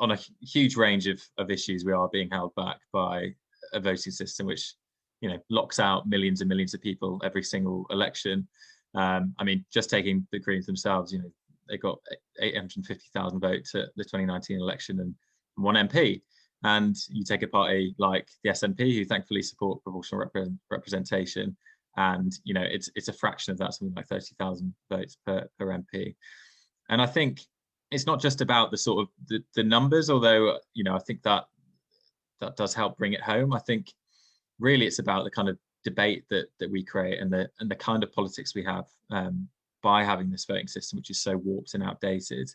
on a huge range of issues, we are being held back by a voting system which, locks out millions and millions of people every single election. I mean, just taking the Greens themselves, they got 850,000 votes at the 2019 election and one MP. And you take a party like the SNP, who thankfully support proportional representation, and it's a fraction of that, something like 30,000 votes per MP. And I think it's not just about the sort of the numbers, although I think that does help bring it home. I think really it's about the kind of debate that we create and the kind of politics we have by having this voting system, which is so warped and outdated.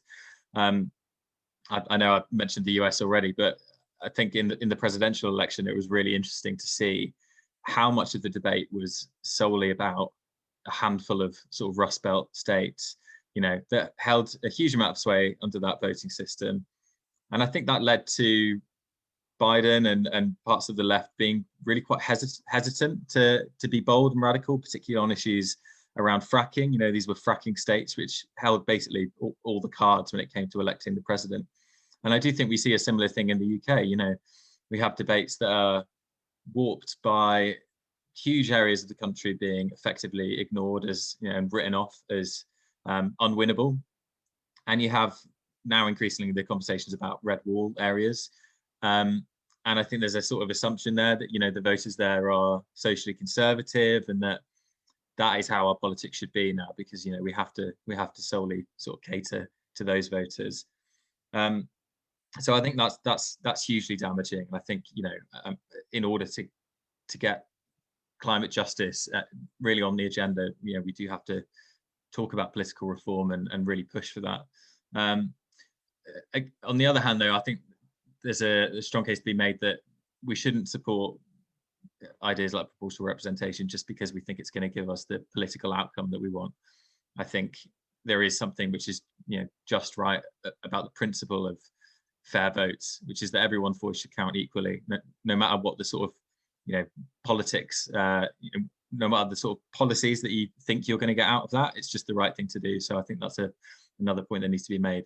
I know I've mentioned the US already, but I think in the presidential election, it was really interesting to see how much of the debate was solely about a handful of sort of Rust Belt states, that held a huge amount of sway under that voting system. And I think that led to Biden and parts of the left being really quite hesitant to be bold and radical, particularly on issues around fracking. These were fracking states which held basically all the cards when it came to electing the president. And I do think we see a similar thing in the UK. We have debates that are warped by huge areas of the country being effectively ignored as, and written off as unwinnable. And you have now increasingly the conversations about red wall areas. And I think there's a sort of assumption there that, the voters there are socially conservative and that is how our politics should be now, because, we have to solely sort of cater to those voters. So I think that's hugely damaging. And I think, in order to get climate justice really on the agenda, we do have to talk about political reform and really push for that. On the other hand, though, I think there's a strong case to be made that we shouldn't support ideas like proportional representation just because we think it's going to give us the political outcome that we want. I think there is something which is just right about the principle of fair votes, which is that everyone's voice should count equally, no matter what the sort of politics, no matter the sort of policies that you think you're going to get out of that. It's just the right thing to do. So I think that's another point that needs to be made.